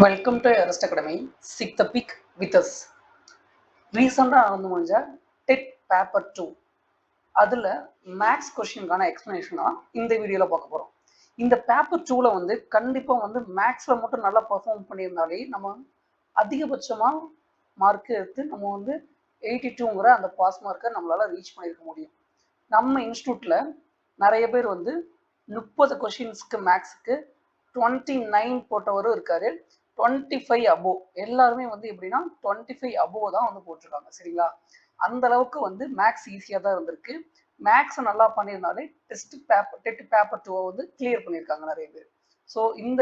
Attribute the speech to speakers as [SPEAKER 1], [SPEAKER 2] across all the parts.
[SPEAKER 1] Welcome to Everest academy. Seek the peak with us. ரீசெண்டாக நடந்து முடிஞ்ச டெட் பேப்பர் 2 அதில் மேக்ஸ் கொஷினுக்கான எக்ஸ்ப்ளனேஷனாக இந்த வீடியோவில் பார்க்க போகிறோம். இந்த பேப்பர் 2வில் வந்து கண்டிப்பாக வந்து மேக்ஸில் மட்டும் நல்லா பர்ஃபார்ம் பண்ணியிருந்தாலே நம்ம அதிகபட்சமாக மார்க்கு எடுத்து நம்ம வந்து 82ங்கிற அந்த பாஸ் மார்க்கை நம்மளால் ரீச் பண்ணியிருக்க முடியும். நம்ம இன்ஸ்டியூட்டில் நிறைய பேர் வந்து 30 கொஷின்ஸ்க்கு மேக்ஸுக்கு 29 போட்டவரும் இருக்காரு, 25 அபோவ். எல்லாருமே வந்து எப்படின்னா 25 அபோவ் தான் வந்து போட்டிருக்காங்க. சரிங்களா? அந்த அளவுக்கு வந்து மேக்ஸ் ஈஸியாக தான் இருந்திருக்கு. மேக்ஸ் நல்லா பண்ணியிருந்தாலே டெட் பேப்பர் 2 வந்து கிளியர் பண்ணியிருக்காங்க நிறைய பேர். ஸோ இந்த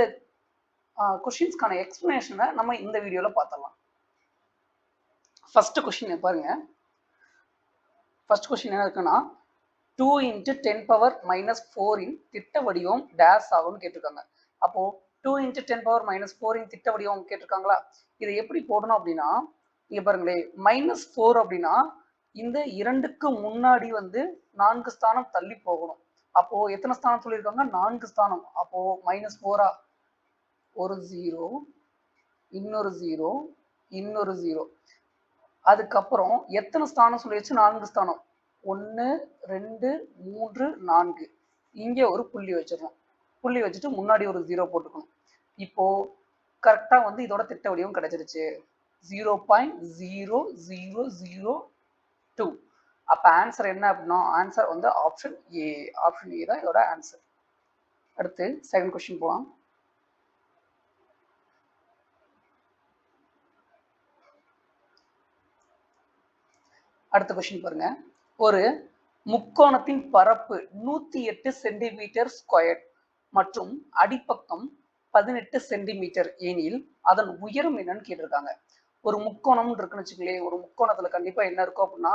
[SPEAKER 1] கொஷின்ஸ்க்கான எக்ஸ்பிளனேஷனை நம்ம இந்த வீடியோவில் பார்த்துடலாம். ஃபர்ஸ்ட் கொஷின் பாருங்க. ஃபர்ஸ்ட் கொஷின் என்ன இருக்குன்னா 2 × 10⁻⁻4 இன் திட்ட வடிவம் டேஸ் ஆகும்னு கேட்டிருக்காங்க. அப்போ 2 × 10⁻⁻4 இன் திட்ட வடிவம் கேட்டிருக்காங்களா? இதை எப்படி போடணும் அப்படின்னா, இங்க பாருங்களே, -4 அப்படின்னா இந்த 2க்கு முன்னாடி வந்து 4 ஸ்தானம் தள்ளி போகணும். அப்போ எத்தனை ஸ்தானம் சொல்லியிருக்காங்க? 4 ஸ்தானம். அப்போ -4 ஒரு 0, இன்னொரு 0, இன்னொரு 0. அதுக்கப்புறம் எத்தனை ஸ்தானம் சொல்லியாச்சு? 4 ஸ்தானம். 1 2 3 4. இங்கே ஒரு புள்ளி வச்சிடணும். புள்ளி வச்சுட்டு முன்னாடி ஒரு 0 போட்டுக்கணும். இப்போ கரெக்டா வந்து இதோட திட்ட வடிவம் கிடைச்சிருச்சு. 0.0002. அப்ப ஆன்சர் என்ன அப்படின்னா, ஆன்சர் வந்து ஆப்ஷன் ஏ. ஆப்ஷன் ஏ தான் இதோட ஆன்சர். அடுத்து செகண்ட் கொஸ்டின் போலாம். அடுத்த கொஸ்டின் பாருங்க. ஒரு முக்கோணத்தின் பரப்பு 108 சென்டிமீட்டர் ஸ்கொயர் மற்றும் அடிப்பக்கம் 18 சென்டிமீட்டர் எனில் அதன் உயரம் என்னன்னு கேட்டிருக்காங்க. ஒரு முக்கோணம் இருக்குன்னு வச்சுக்கலே, ஒரு முக்கோணத்துல கண்டிப்பா என்ன இருக்கும் அப்படின்னா,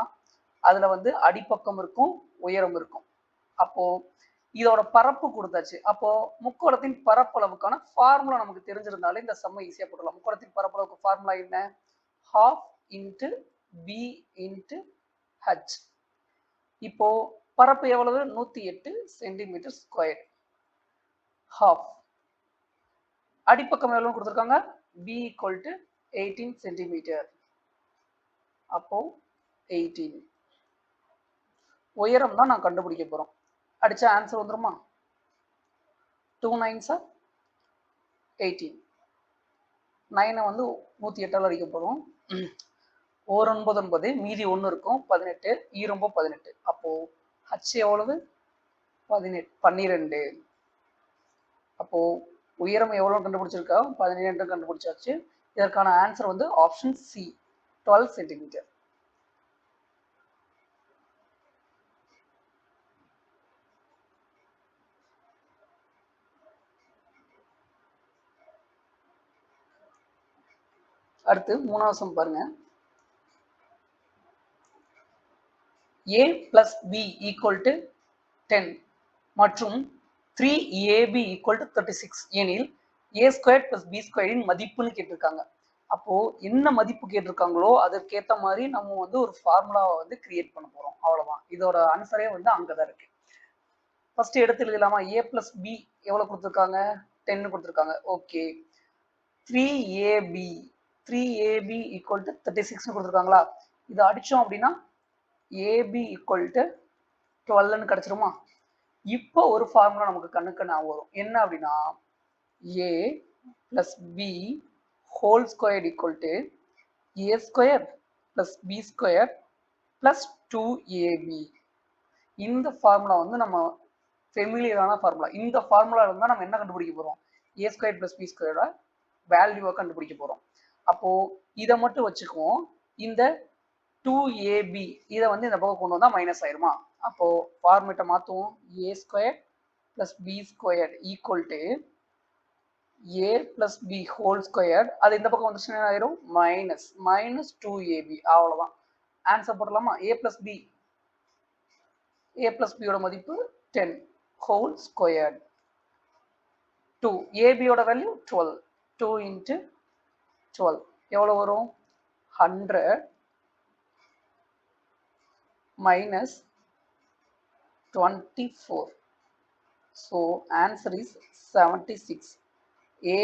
[SPEAKER 1] அதுல வந்து அடிப்பக்கம் இருக்கும், உயரம் இருக்கும். அப்போ இதோட பரப்பு கொடுத்தாச்சு. அப்போ முக்கோணத்தின் பரப்பளவுக்கான ஃபார்முலா நமக்கு தெரிஞ்சிருந்தாலே இந்த சம்ம ஈஸியா போடலாம். முக்கோணத்தின் பரப்பளவுக்கு ஃபார்முலா என்ன? ½ × b × h. இப்போ பரப்பு எவ்வளவு? 108 சென்டிமீட்டர் ஸ்கொயர். ½ அடிப்பக்கம் எவ்வளவு கொடுத்துருக்காங்க? b = 18 centimetre. அப்போ 18. உயரம் தான் நான் கண்டுபிடிக்க போறோம். அடிச்சா ஆன்சர் வந்துருமா? 2 9s 18. 9 வந்து 108ஆல் அடிக்க போறோம். 1 9 9, மீதி 1 இருக்கும், 18. ஈரம்போ 18. அப்போ h எவ்வளவு? 12. அப்போ உயரம் எவ்வளவு கண்டுபிடிச்சிருக்கா? 12 கண்டுபிடிச்சாச்சு. இதற்கான ஆன்சர் வந்து ஆப்ஷன் சி, 12 சென்டிமீட்டர். அடுத்து மூணாவது சம் பாருங்க. a + b = 10 மற்றும் 3ab = 36 எனில் a² + b² இன் மதிப்புன்னு கேட்டிருக்காங்க. அப்போ என்ன மதிப்பு கேட்டிருக்காங்களோ அதற்கேற்ற மாதிரி நம்ம வந்து ஒரு ஃபார்முலாவை வந்து கிரியேட் பண்ண போறோம். அவ்வளவுதான். இதோட ஆன்சரே வந்து அங்கதான் இருக்கு. ஃபர்ஸ்ட் எடுத்து எழுதலாமா? a + b எவ்வளவு கொடுத்துருக்காங்க? 10 கொடுத்துருக்காங்க. ஓகே. 3ab = 36 கொடுத்துருக்காங்களா? இதை அடிச்சோம் அப்படின்னா ab = 12 கிடைச்சிருமா? இப்போ ஒரு ஃபார்முலா நமக்கு கண்ணுக்கு நான் வரும். என்ன அப்படின்னா, a + b whole squared = a² + b² + 2ab. இந்த ஃபார்முலா வந்து நம்ம ஃபெமிலியரான ஃபார்முலா. இந்த ஃபார்முலா இருந்தால் நம்ம என்ன கண்டுபிடிக்க போறோம்? a² + b² வேல்யூவை கண்டுபிடிக்க போறோம். அப்போ இதை மட்டும் வச்சுக்குவோம். இந்த 2ab இதை வந்து இந்த பக்கம் கொண்டு வந்தா மைனஸ் ஆயிருமா? அப்போ ஃபார்மேட்டை மாத்துவோம். a² + b² = a + b whole squared. அது இந்த பக்கம் வந்துச்சுன்னா ஆயிரும் -2ab. அவ்வளவுதான். ஆன்சர் போடலாமா? a + b யோட மதிப்பு 10 whole squared. 2 ab யோட வேல்யூ 12. 2 × 12 எவ்வளவு வரும்? 100 - 24. So answer is 76. A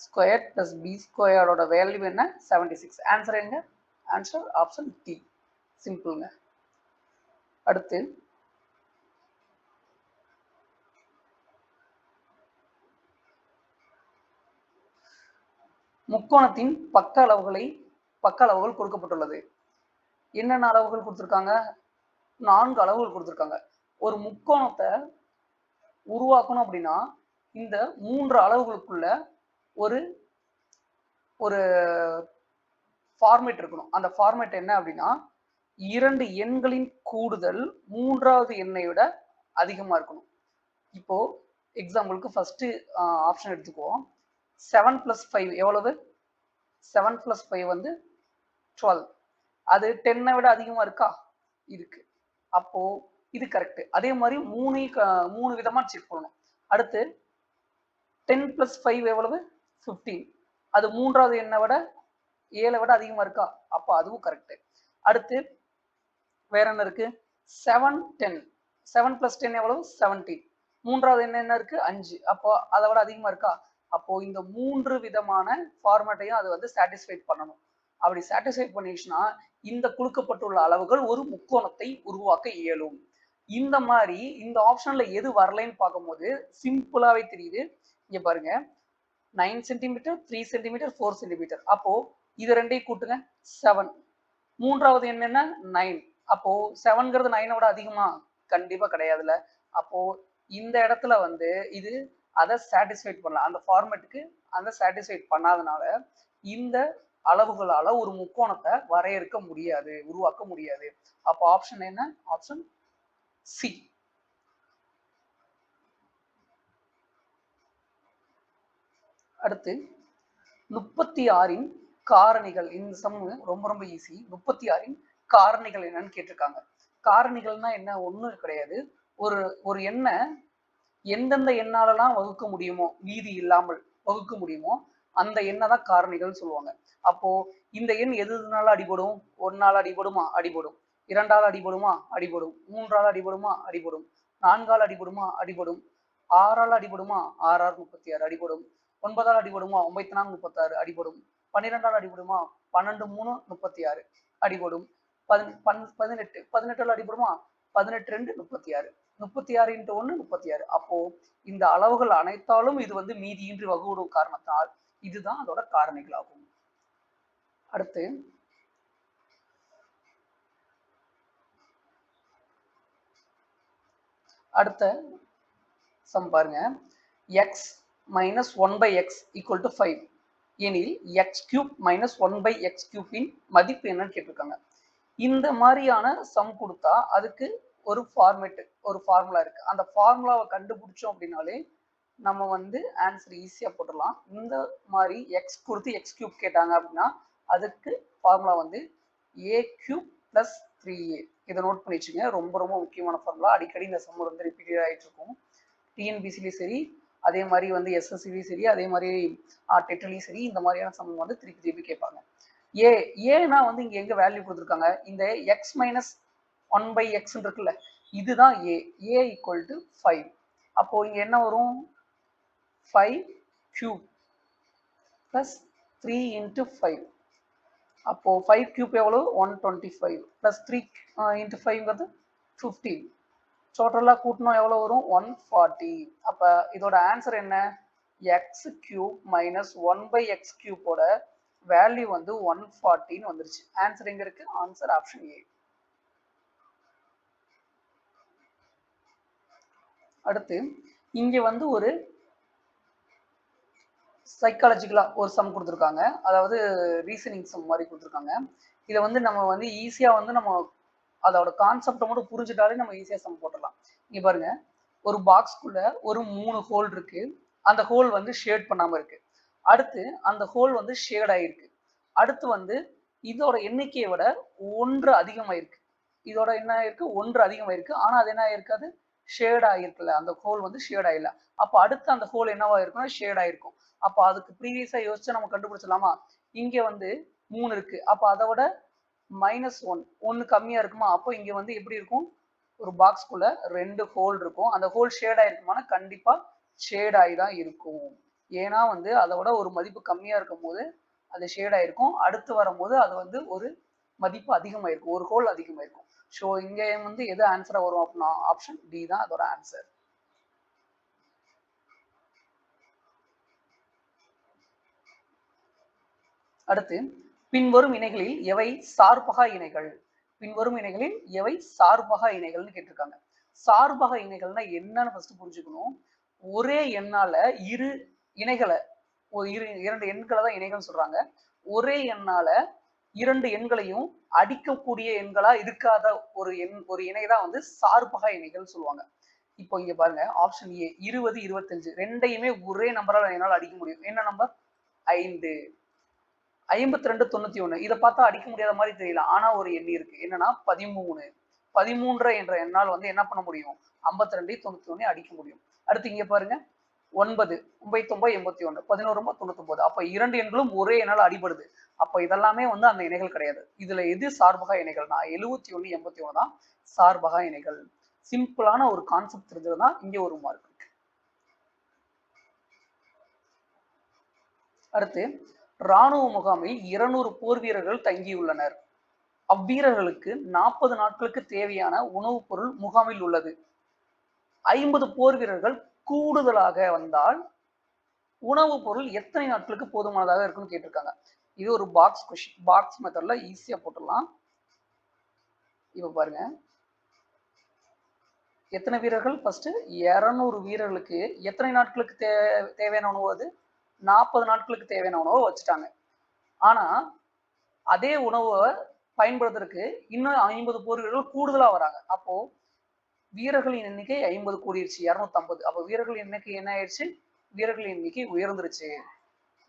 [SPEAKER 1] square plus B ஸ்கொயரோட வேல்யூ என்ன 76. ஆன்சர் எங்க? Answer option D. சிம்பிள்ங்க. அடுத்து முக்கோணத்தின் பக்க அளவுகள் கொடுக்கப்பட்டுள்ளது. என்னென்ன அளவுகள் கொடுத்துருக்காங்க? 4 அளவுகள் கொடுத்துருக்காங்க. ஒரு முக்கோணத்தை உருவாக்கணும் அப்படின்னா இந்த 3 அளவுகளுக்குள்ள ஒரு ஒரு ஃபார்மேட் இருக்கணும். அந்த ஃபார்மேட் என்ன அப்படின்னா 2 எண்களின் கூடுதல் 3வது எண்ணை விட அதிகமா இருக்கணும். இப்போ எக்ஸாம்பிளுக்கு ஃபர்ஸ்ட் ஆப்ஷன் எடுத்துக்குவோம். 7 + 5 எவ்வளவு? 7 + 5 வந்து 12. அது 10 விட அதிகமா இருக்கா? இருக்கு. அப்போ இது கரெக்ட். அதே மாதிரி 3 விதமா செக் பண்ணணும். அடுத்து 10 + 5 எவ்வளவு? 15. அது 3வது எண்ணை விட 7 விட அதிகமா இருக்கா? அப்போ அதுவும் கரெக்ட். அடுத்து வேற என்ன இருக்கு? 7 10. 7 + 10 எவ்வளவு? 17. 3வது என்ன இருக்கு? 5. அப்போ அதை விட அதிகமா இருக்கா? அப்போ இந்த 3 விதமான ஃபார்மேட்டையும் அது வந்து சாட்டிஸ்ஃபைட் பண்ணணும். அப்படி சாட்டிஸ்ஃபைட் பண்ணிடுச்சுன்னா இந்த கொடுக்கப்பட்டுள்ள அளவுகள் ஒரு முக்கோணத்தை உருவாக்க இயலும். இந்த மாதிரி இந்த ஆப்ஷன்ல எது வரலைன்னு பார்க்கும்போது சிம்பிளாவே தெரியுது. இங்க பாருங்க, 9 சென்டிமீட்டர், 3 சென்டிமீட்டர், 4 சென்டிமீட்டர். அப்போ இது ரெண்டையும் கூட்டுங்க, 7. 3வது என்ன? 9. அப்போ 7ங்கிறது 9 விட அதிகமா? கண்டிப்பா கிடையாதுல்ல. அப்போ இந்த இடத்துல வந்து இது அதை சாட்டிஸ்ஃபைட் பண்ணலாம். அந்த ஃபார்மேட்டுக்கு அதை சாட்டிஸ்ஃபைட் பண்ணாதனால இந்த அளவுகளால ஒரு முக்கோணத்தை வரையறுக்க முடியாது, உருவாக்க முடியாது. அப்போ ஆப்ஷன் என்ன? Option C. அடுத்து 36ன் காரணிகள். இந்த சம் ரொம்ப ரொம்ப ஈஸி. 36ன் காரணிகள் என்னன்னு கேட்டிருக்காங்க. காரணிகள்னா என்ன? ஒண்ணும் கிடையாது. ஒரு எண்ணை எந்தெந்த எண்ணாலலாம் வகுக்க முடியுமோ, மீதி இல்லாமல் வகுக்க முடியுமோ அந்த எண்ணை தான் காரணிகள் சொல்லுவாங்க. அப்போ இந்த எண் எதுனால அடிபடும்? 1ஆல் அடிபடுமா? அடிபடும். 2ஆல் அடிபடுமா? அடிபடும். 3ஆல் அடிபடுமா? அடிபடும். 4ஆல் அடிபடுமா? அடிபடும். 6ஆல் அடிபடுமா? 6 36 அடிபடும். 9ஆல் அடிபடுமா? 9 4 36 அடிபடும். 12ஆல் அடிபடுமா? 12 3 36 அடிபடும். 18 அடிபடுமா? 18 2 36. 36 × 1 36. அப்போ இந்த அளவுகள் அனைத்தாலும் இது வந்து மீதியின்றி வகுடும் காரணத்தால் இதுதான் அதோட காரணிகள் ஆகும். அடுத்து அடுத்த சம் பாருங்க. x - 1/x = 5 எனில் x³ - 1/x³ இன் மதிப்பு என்னன்னு கேட்டிருக்காங்க. இந்த மாதிரியான சம் கொடுத்தா அதுக்கு ஒரு ஃபார்முலா இருக்கு. அந்த ஃபார்முலாவை கண்டுபிடிச்சோம் அப்படின்னாலே நம்ம வந்து ஆன்சர் ஈஸியா போட்டுடலாம். இந்த மாதிரி x கொடுத்து x³ கேட்டாங்க அப்படின்னா அதுக்கு ஃபார்முலா வந்து a³ + 3a. இதை நோட் பண்ணி வச்சுங்க. ரொம்ப ரொம்ப முக்கியமான ஃபார்முலா. அடிக்கடி இந்த சம் வந்து ரிப்பீட் ஆகிட்டு இருக்கும். டிஎன்பிசிலையும் சரி, அதே மாதிரி வந்து எஸ்எஸ்சிலையும் சரி, அதே மாதிரி டெட்லையும் சரி, இந்த மாதிரியான சம் வந்து திருப்பி திருப்பி கேட்பாங்க. ஏன்னா வந்து இங்க எங்க வேல்யூ கொடுத்துருக்காங்க? இந்த x - 1/x இருக்குல்ல, இதுதான் a = 5. அப்போ இங்க என்ன வரும்? 5³ + 3 × 5. அப்போ 5³ எவ்வளவு? 125 + 3 × 5 15. டோட்டலா கூட்டணும் எவ்வளவு வரும்? 140. அப்ப இதோட ஆன்சர் என்ன? x³ - 1/x³ ஓட வேல்யூ வந்து 140 வந்துருச்சு. ஆன்சர் எங்க இருக்கு? Answer option A. அடுத்து இங்க வந்து ஒரு சைக்காலஜிக்கலா ஒரு சம் கொடுத்துருக்காங்க. அதாவது ரீசனிங் சம் மாதிரி கொடுத்துருக்காங்க. இதை வந்து நம்ம வந்து ஈஸியா வந்து நம்ம அதோட கான்செப்டை மட்டும் புரிஞ்சுட்டாலே நம்ம ஈஸியா சம் போட்டுடலாம். இங்க பாருங்க, ஒரு பாக்ஸ்க்குள்ள ஒரு 3 ஹோல் இருக்கு. அந்த ஹோல் வந்து ஷேட் பண்ணாம இருக்கு. அடுத்து அந்த ஹோல் வந்து ஷேட் ஆயிருக்கு. அடுத்து வந்து இதோட எண்ணிக்கையை விட 1 அதிகமாயிருக்கு. இதோட என்ன ஆயிருக்கு? 1 அதிகமாயிருக்கு. ஆனா அது என்ன ஆயிருக்காது? ஷேட் ஆயிருக்குல்ல, அந்த ஹோல் வந்து ஷேட் ஆயிடல. அப்போ அடுத்து அந்த ஹோல் என்னவா இருக்கும்னா ஷேட் ஆயிருக்கும். அப்போ அதுக்கு ப்ரீவியஸா யோசிச்சு நம்ம கண்டுபிடிச்சலாமா? இங்க வந்து 3 இருக்கு. அப்போ அதை விட -1 கம்மியா இருக்குமா? அப்போ இங்க வந்து எப்படி இருக்கும்? ஒரு பாக்ஸ்க்குள்ள 2 ஹோல் இருக்கும். அந்த ஹோல் ஷேட் ஆயிருக்குமானா கண்டிப்பா ஷேட் ஆகி தான் இருக்கும். ஏன்னா வந்து அதோட ஒரு மதிப்பு கம்மியாக இருக்கும் போது அது ஷேட் ஆயிருக்கும், அடுத்து வரும்போது அது வந்து ஒரு மதிப்பு அதிகமாயிருக்கும், ஒரு ஹோல் அதிகமாயிருக்கும். ஸோ இங்கே வந்து எது ஆன்சராக வரும் அப்படின்னா ஆப்ஷன் டி தான் அதோட ஆன்சர். அடுத்து பின்வரும் இணைகளில் எவை சார்பகா இணைகள்? பின்வரும் இணைகளில் எவை சார்பகா இணைகள்னு கேட்டிருக்காங்க. சார்பகா இணைகள்னா என்னன்னு ஃபர்ஸ்ட் புரிஞ்சுக்கணும். ஒரே எண்ணால இரு இணைகளை, இரண்டு எண்களை தான் இணைகள் சொல்றாங்க. ஒரே எண்ணால இரண்டு எண்களையும் அடிக்கக்கூடிய எண்களா இருக்காத ஒரு இணை தான் வந்து சார்பகா இணைகள் சொல்லுவாங்க. இப்போ இங்க பாருங்க, ஆப்ஷன் ஏ 20, 25 ரெண்டையுமே ஒரே நம்பரால் என்னால் அடிக்க முடியும். என்ன நம்பர்? 5. 52, 91 இதை பார்த்தா அடிக்க முடியாத மாதிரி தெரியல, ஆனா ஒரு எண் இருக்கு. என்னன்னா 13. 13 என்ற எண்ணால் வந்து என்ன பண்ண முடியும்? 52, 91 அடிக்க முடியும். அடுத்து இங்க பாருங்க, 9, 99, 81, 11, 99. அப்ப இரண்டு எண்களும் ஒரே எண்ணால் அடிபடுது. அப்ப இதெல்லாமே வந்து அந்த இணைகள் கிடையாது. இதுல எது சார்பகா இணைகள்னா 71, 81 தான் சார்பகா இணைகள். சிம்பிளான ஒரு கான்செப்ட் தெரிஞ்சதுன்னா இங்க ஒரு மார்க். அடுத்து, இராணுவ முகாமில் 200 போர் வீரர்கள் தங்கியுள்ளனர். அவ்வீரர்களுக்கு 40 நாட்களுக்கு தேவையான உணவுப் பொருள் முகாமில் உள்ளது. 50 போர் வீரர்கள் கூடுதலாக வந்தால் உணவுப் பொருள் எத்தனை நாட்களுக்கு போதுமானதாக இருக்குன்னு கேட்டிருக்காங்க. இது ஒரு பாக்ஸ் கொஸ்டின், பாக்ஸ் மெத்தட்ல ஈஸியா போட்டுடலாம். இப்ப பாருங்க, எத்தனை வீரர்கள்? ஃபர்ஸ்ட் 200 வீரர்களுக்கு எத்தனை நாட்களுக்கு தேவையான உணவு? அது 40 நாட்களுக்கு தேவையான உணவை வச்சுட்டாங்க. ஆனா அதே உணவை பயன்படுத்துறதுக்கு இன்னும் 50 போர் வீரர்கள் கூடுதலா வராங்க. அப்போ வீரர்களின் எண்ணிக்கை 50 கூடிருச்சு, 250. அப்போ வீரர்களின் எண்ணிக்கை என்ன ஆயிடுச்சு? வீரர்களின் எண்ணிக்கை உயர்ந்துருச்சு.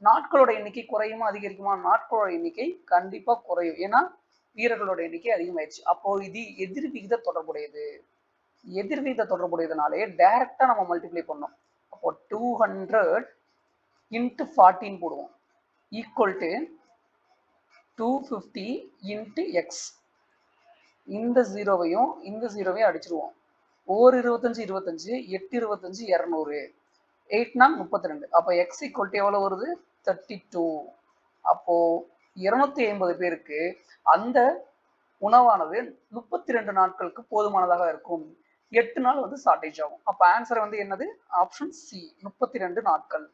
[SPEAKER 1] நாட்களோட எண்ணிக்கை குறையுமா அதிகரிக்குமா? நாட்களோட எண்ணிக்கை கண்டிப்பா குறையும், ஏன்னா வீரர்களோட எண்ணிக்கை அதிகமாயிடுச்சு. அப்போ இது எதிர்விகித தொடர்புடையது. எதிர்விகித தொடர்புடையதுனாலே டைரக்டா நம்ம மல்டிப்ளை பண்ணோம். அப்போ 200 இன்ட்டு 14 போடுவோம், ஈக்குவல் டு 250 இன்ட்டு எக்ஸ். இந்த ஜீரோவையும் இந்த ஜீரோவையும் அடிச்சிருவோம். 1 25 25, 8 25 200, 8 நாள் 32. அப்போ எக்ஸ் ஈக்குவல் டு எவ்வளவு வருது? 32. அப்போ 250 பேருக்கு அந்த உணவானது 32 நாட்களுக்கு போதுமானதாக இருக்கும். 8 நாள் வந்து ஷார்டேஜ் ஆகும். அப்ப ஆன்சர் வந்து என்னது? ஆப்ஷன் சி, 32 நாட்கள்.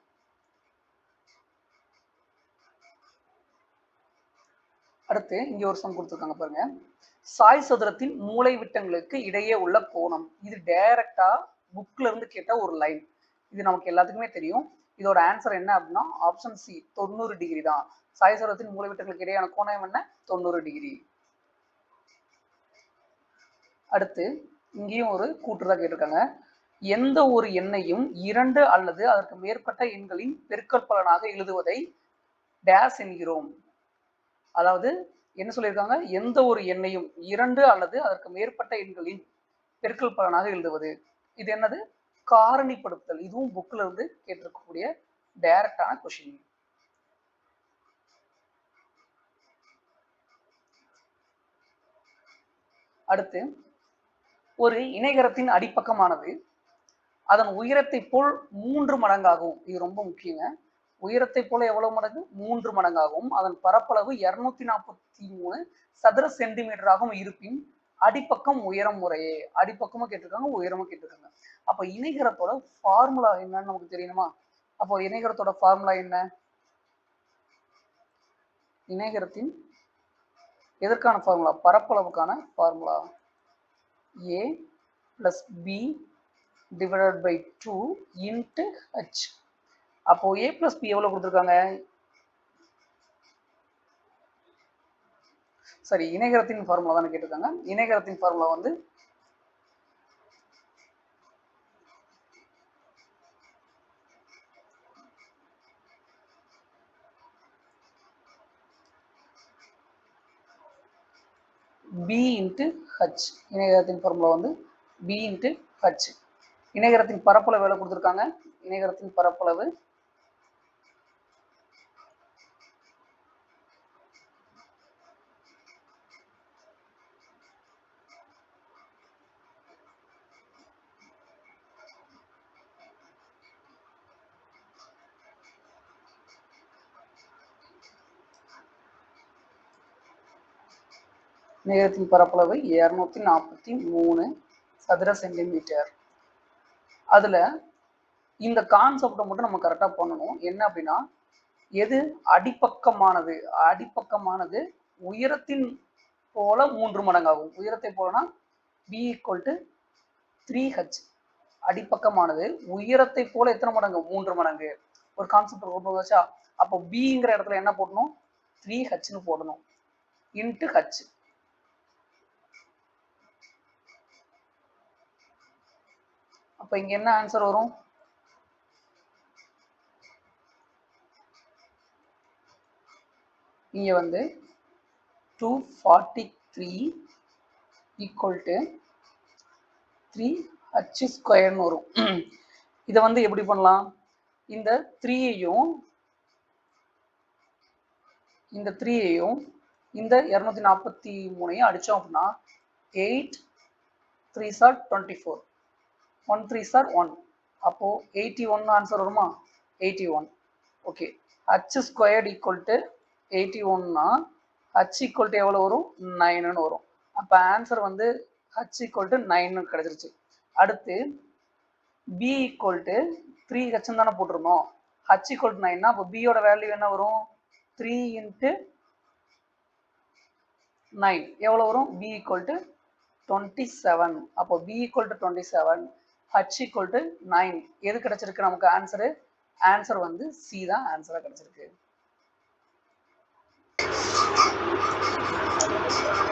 [SPEAKER 1] அடுத்து இங்க ஒரு சம் கொடுத்துருக்காங்க பாருங்க. சாய் சதுரத்தின் மூலை விட்டங்களுக்கு இடையே உள்ள கோணம். இது டைரக்டா புக்ல இருந்து கேட்ட ஒரு லைன். இது நமக்கு எல்லாத்துக்குமே தெரியும். இதோட ஆன்சர் என்ன அப்படின்னா ஆப்ஷன் சி, 90 டிகிரி தான். சாய் சதுரத்தின் மூலை விட்டங்களுக்கு இடையான கோணம் என்ன? 90 டிகிரி. அடுத்து இங்கேயும் ஒரு கூற்றுதான் கேட்டிருக்காங்க. எந்த ஒரு எண்ணையும் 2 அல்லது அதற்கு மேற்பட்ட எண்களின் பெருக்கல் பலனாக எழுதுவதை டேஸ் என்கிறோம். அதாவது என்ன சொல்லியிருக்காங்க? எந்த ஒரு எண்ணையும் 2 அல்லது அதற்கு மேற்பட்ட எண்களின் பெருக்கல் பலனாக எழுதுவது. இது என்னது? காரணிப்படுத்தல். இதுவும் புக்ல இருந்து கேட்டிருக்கக்கூடிய டைரக்டான கொஸ்டின். அடுத்து, ஒரு இணைகரத்தின் அடிப்பக்கமானது அதன் உயரத்தை போல் 3 மடங்காகும். இது ரொம்ப முக்கியங்க. உயரத்தை போல எவ்வளவு மடங்கு? 3 மடங்காகவும் அதன் பரப்பளவு 243 சதுர சென்டிமீட்டராகவும் இருப்பின் அடிப்பக்கம் உயரம் முறையே. அடிப்பக்கமும் கேட்டிருக்காங்க, உயரமும் கேட்டிருக்காங்க. அப்ப இணைகரத்தோட ஃபார்முலா என்னன்னு நமக்கு தெரியணுமா? அப்போ இணைகரத்தோட ஃபார்முலா என்ன? இணைகரத்தின் எதற்கான ஃபார்முலா? பரப்பளவுக்கான formula. a plus b divided by 2 into h. அப்போ a plus b எவ்வளவு கொடுத்துருக்காங்க? சரி, இணைகரத்தின் ஃபார்முலா தானே கேட்டிருக்காங்க. இணைகரத்தின் ஃபார்முலா வந்து b into h. இணைகரத்தின் ஃபார்முலா வந்து b into h. இணைகரத்தின் பரப்பளவு எவ்வளவு கொடுத்துருக்காங்க? இணைகரத்தின் பரப்பளவு நேரத்தின் பரப்பளவு 243 சதுர சென்டிமீட்டர். அதுல இந்த கான்செப்டை மட்டும் நம்ம கரெக்டாக பண்ணணும். என்ன அப்படின்னா, எது அடிப்பக்கமானது, அடிப்பக்கமானது உயரத்தின் போல 3 மடங்காகும். உயரத்தை போலனா b = 3h. அடிப்பக்கமானது உயரத்தை போல எத்தனை மடங்கு? 3 மடங்கு. ஒரு கான்செப்ட் கொண்டு வச்சா, அப்போ பிங்கிற இடத்துல என்ன போடணும்? 3hன்னு போடணும், இன்ட்டு h. அப்ப இங்க என்ன ஆன்சர் வரும்? இங்க வந்து 243 = 3h² வரும். இதை வந்து எப்படி பண்ணலாம்? இந்த 3ஐயும் இந்த 243ஐயும் அடிச்சோம் அப்படின்னா 8 3s are 24, 1 3s are 1. அப்போ 81 ஆன்சர் வருமா? 81. ஓகே, h² = 81னா h = எவ்வளவு வரும்? 9ன்னு வரும். அப்ப ஆன்சர் வந்து h = 9 கிடைச்சிருச்சு. அடுத்து b = 3h தானே போட்டிருந்தோம். h = 9னா அப்போ b யோட வேல்யூ என்ன வரும்? 3 × 9 எவ்வளவு வரும்? b = 27. அப்போ b = 27, h = 9. எது கிடைச்சிருக்கு நமக்கு ஆன்சரு? ஆன்சர் வந்து சி தான் ஆன்சரா கிடைச்சிருக்கு.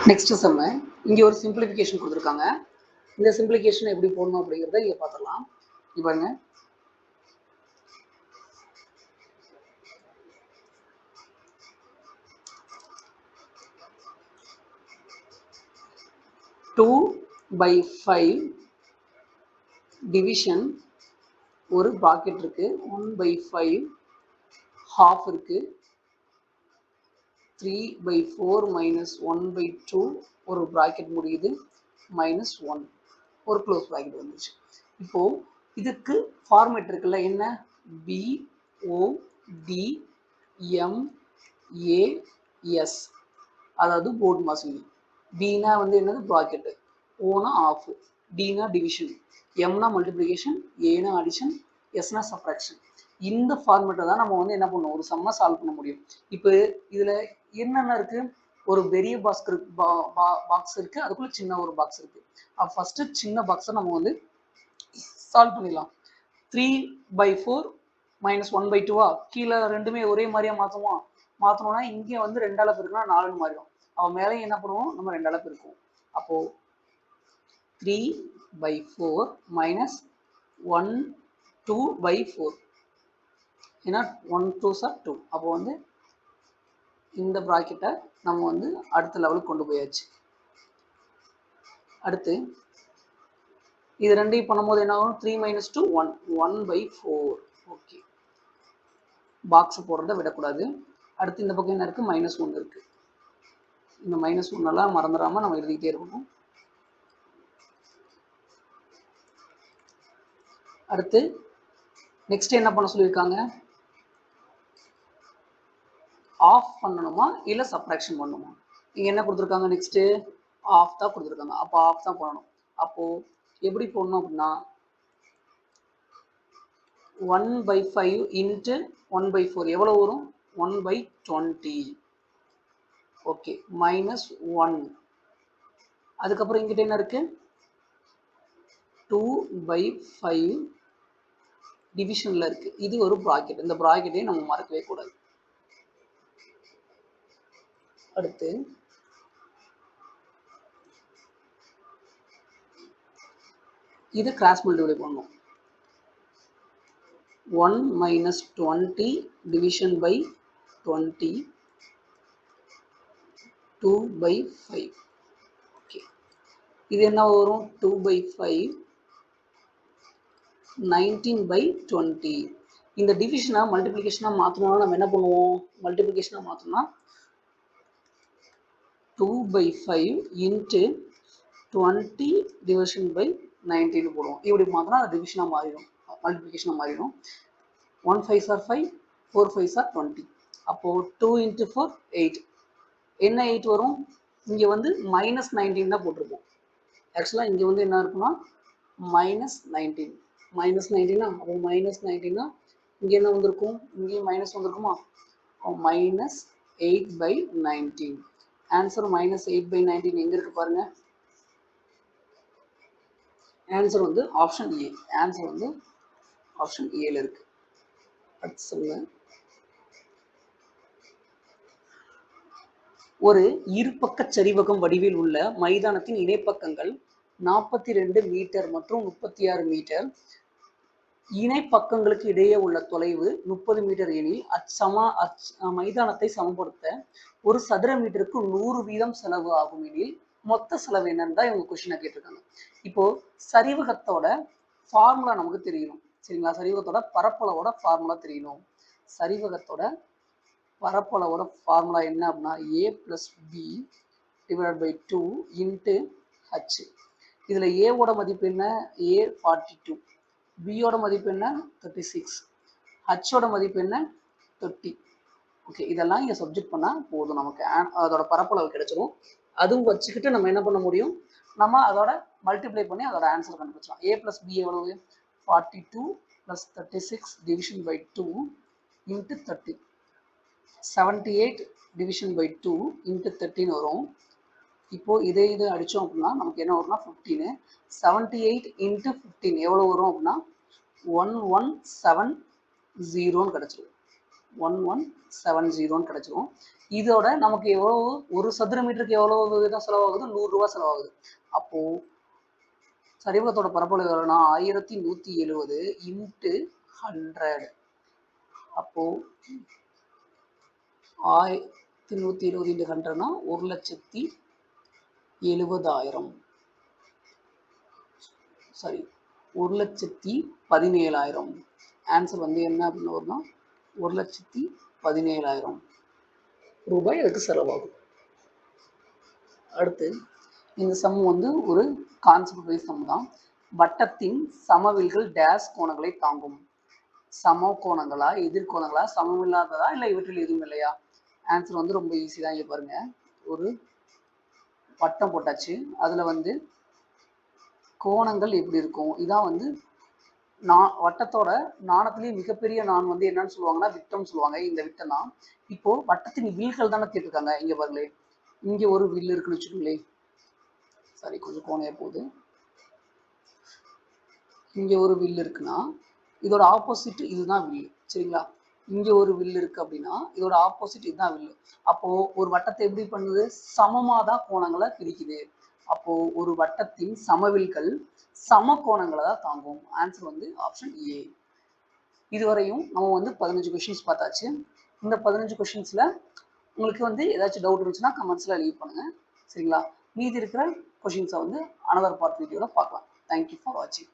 [SPEAKER 1] நெக்ஸ்ட் சம், இங்க ஒரு சிம்பிளிஃபிகேஷன் கொடுத்துருக்காங்க. இந்த சிம்பிளிஃபிகேஷன் எப்படி போடணும் அப்படிங்கிறத இங்க பார்த்துடலாம். பாருங்க, டூ பை 5 டிவிஷன் ஒரு ப்ராக்கெட் இருக்கு, 1/5 half இருக்கு, 3/4 - 1/2 ஒரு ப்ராக்கெட் முடியுது, -1 ஒரு க்ளோஸ் ப்ராக்கெட் வந்துச்சு. இப்போ இதுக்கு ஃபார்மேட் இருக்குல்ல, என்ன? BODMAS, அதாவது போர்ட் மாஸ்லி. பினா வந்து என்னது? ப்ராக்கெட், ஓனா ஆஃப், டினா டிவிஷன், எம்னா மல்டிப்ளிகேஷன், ஏனா அடிஷன், எஸ்னா சப்ராக்ஷன். இந்த ஃபார்மேட்டை தான் நம்ம வந்து என்ன பண்ணுவோம்? ஒரு சம்மை சால்வ் பண்ண முடியும். இப்போ இதுல என்னென்ன இருக்கு? ஒரு பெரிய பாக்ஸ் இருக்கு, அதுக்குள்ள சின்ன ஒரு பாக்ஸ் இருக்கு. ஃபர்ஸ்ட் சின்ன பாக்ஸை நம்ம வந்து சால்வ் பண்ணிடலாம். 3/4 - 1/2 கீழே ரெண்டுமே ஒரே மாதிரியா மாற்றணும்னா இங்கே வந்து 2ஆல பெருக்குனா 4ன்னு மாறிடும். அவன் மேலே என்ன பண்ணுவோம்? நம்ம 2ஆல பெருக்குவோம். அப்போ 3/4 - 1/2/4, ஏன்னா 1 2s are 2. அப்போ வந்து இந்த ப்ராக்கெட்டை நம்ம வந்து அடுத்த லெவலுக்கு கொண்டு போயாச்சு. அடுத்து இது ரெண்டையும் பண்ணும்போது என்ன ஆகும்? 3 - 2 1, 1/4. ஓகே, பாக்ஸ் போடுறத விடக்கூடாது. அடுத்து இந்த பக்கம் என்ன இருக்கு? -1 இருக்கு. இந்த -1 எல்லாம் மறந்துடாம நம்ம எழுதிக்கிட்டே இருக்கணும். அடுத்து நெக்ஸ்ட் என்ன பண்ண சொல்லியிருக்காங்க? ஆஃப் பண்ணணுமா இல்லை சப்ராக்ஷன் பண்ணணுமா? இங்கே என்ன கொடுத்துருக்காங்க? நெக்ஸ்ட்டு ஆஃப் தான் கொடுத்துருக்காங்க. அப்போ ஆஃப் தான் பண்ணணும். அப்போது எப்படி போடணும் அப்படின்னா 1/5 இன்ட்டு 1/4 எவ்வளோ வரும்? 1/20. ஓகே, -1. அதுக்கப்புறம் இங்கிட்ட என்ன இருக்கு? 2/5 டிவிஷன்ல இருக்கு. இது ஒரு ப்ராக்கெட். இந்த ப்ராக்கெட்டையும் நம்ம மறக்கவே கூடாது. அடுத்து இது கிராஸ் மல்டிப்ளை பண்ணணும். 1 - 20 division by 20, 2/5. ஓகே, இது என்ன வரும்? 2/5 19/20. இந்த டிவிஷனை மல்டிப்ளிகேஷனா மாற்றணும்னா நம்ம என்ன பண்ணுவோம்? மல்டிப்ளிகேஷனா மாற்றணும்னா 2/5 இன்ட்டு 20 டிவிஷன் பை 19 போடுவோம். இப்படி மாற்றினா அது டிவிஷனாக மாறிடும், மல்டிப்ளிகேஷனாக மாறிடும். 1 5s are 5, 4 5s are 20. அப்போது 2 × 4 8. என்ன 8 வரும்? இங்க வந்து -19 தான் போட்டிருப்போம். ஆக்சுவலா இங்க வந்து என்ன இருக்குன்னா -19 -19 அப்போ -19 இங்க என்ன வந்திருக்கும், இங்கேயும் மைனஸ் வந்திருக்குமா, -8/19. ஆன்சர் -8/19 எங்க இருக்கு பாருங்க. ஆன்சர் வந்து ஆப்ஷன் ஏ. ஆன்சர் வந்து ஆப்ஷன் ஏல இருக்கு. அடுத்து சொல்லுங்க. ஒரு இருபக்க சரிவகம் வடிவில் உள்ள மைதானத்தின் இணைப்பக்கங்கள் 42 மீட்டர் மற்றும் 36 மீட்டர். இணைப்பக்கங்களுக்கு இடையே உள்ள தொலைவு 30 மீட்டர் எனில் மைதானத்தை சமப்படுத்த ஒரு சதுர மீட்டருக்கு 100 வீதம் செலவு ஆகும் எனில் மொத்த செலவு என்னன்னு தான் இவங்க கொஸ்டினா கேட்டிருக்காங்க. இப்போ சரிவகத்தோட ஃபார்முலா நமக்கு தெரியணும், சரிங்களா? சரிவகத்தோட பரப்பளவோட ஃபார்முலா தெரியணும். சரிவகத்தோட பரப்பளவோட ஃபார்முலா என்ன அப்படின்னா a+b/2 × h. இதில் ஏவோட மதிப்பு என்ன, a42, பியோட மதிப்பு என்ன 36, ஹச்சோட மதிப்பு என்ன 30. ஓகே, இதெல்லாம் இங்கே சப்ஜெக்ட் பண்ணால் போதும், நமக்கு அதோட பரப்பளவு கிடைச்சிடும். அதுவும் வச்சுக்கிட்டு நம்ம என்ன பண்ண முடியும், நம்ம அதோட மல்டிப்ளை பண்ணி அதோட ஆன்சர் கண்டுபிடிச்சலாம். a+b எவ்வளவு 42 + 36 /2 × 30. 78 /2 × 13 வரும். இப்போ இதை அடித்தோம் அப்படின்னா நமக்கு என்ன வரும்னா 15. 78 × 15 எவ்வளோ வரும் அப்படின்னா 1170 கிடைச்சிடும். 1170 கிடைச்சிடும். இதோட நமக்கு எவ்வளோ, ஒரு சதுர மீட்டருக்கு எவ்வளோ தான் செலவாகுது, 100 ரூபா செலவாகுது. அப்போ சரிவகத்தோட பரப்பளவு எவ்வளோனா 1170 × 100. அப்போ 1170 × 100னா 1,70,000. சாரி 1,17,000. ஆன்சர் வந்து என்ன அப்படின்னு வரும்னா 1,17,000 ரூபாய் அதுக்கு செலவாகும். அடுத்து இந்த சம் வந்து ஒரு கான்செப்ட் வைஸ் சம் தான். வட்டத்தின் சமவில்கள் டேஸ் கோணங்களை தாங்கும். சம கோணங்களா, எதிர்கோணங்களா, சமமில்லாததா, இல்லை இவற்றில் எதுவும் இல்லையா? ஆன்சர் வந்து ரொம்ப ஈஸி தான். இங்கே பாருங்க, ஒரு வட்டம் போட்டாச்சு, அதில் வந்து கோணங்கள் எப்படி இருக்கும், இதான் வந்து வட்டத்தோட நாணத்திலேயே மிகப்பெரிய நான் வந்து என்னன்னு சொல்லுவாங்கன்னா விட்டம் சொல்லுவாங்க. இந்த விட்டம் தான். இப்போ வட்டத்தின் வில்கள் தானே கேட்டிருக்காங்க. இங்க பாருங்களே, இங்க ஒரு வில் இருக்குன்னு வச்சுக்கோங்களேன். சாரி, கொஞ்சம் கோணையா போகுது. இங்க ஒரு வில் இருக்குன்னா இதோட ஆப்போசிட் இதுதான் வில், சரிங்களா? இங்க ஒரு வில் இருக்கு அப்படின்னா இதோட ஆப்போசிட் இதுதான் வில். அப்போ ஒரு வட்டத்தை எப்படி பண்ணுது, சமமா தான் கோணங்களை பிரிக்குது. அப்போ ஒரு வட்டத்தின் சமவில்கள் சம கோணங்களை தான் தாங்கும். ஆன்சர் வந்து ஆப்ஷன் ஏ. இதுவரையும் நம்ம வந்து 15 கொஸ்டின்ஸ் பார்த்தாச்சு. இந்த 15 கொஸ்டின்ஸ்ல உங்களுக்கு வந்து ஏதாச்சும் டவுட் இருந்துச்சுன்னா கமெண்ட்ஸ்ல லீவ் பண்ணுங்க, சரிங்களா? மீதி இருக்கிற கொஸ்டின்ஸை வந்து அனதர் பார்ட் வீடியோவில் பார்க்கலாம். தேங்க்யூ ஃபார் வாட்சிங்.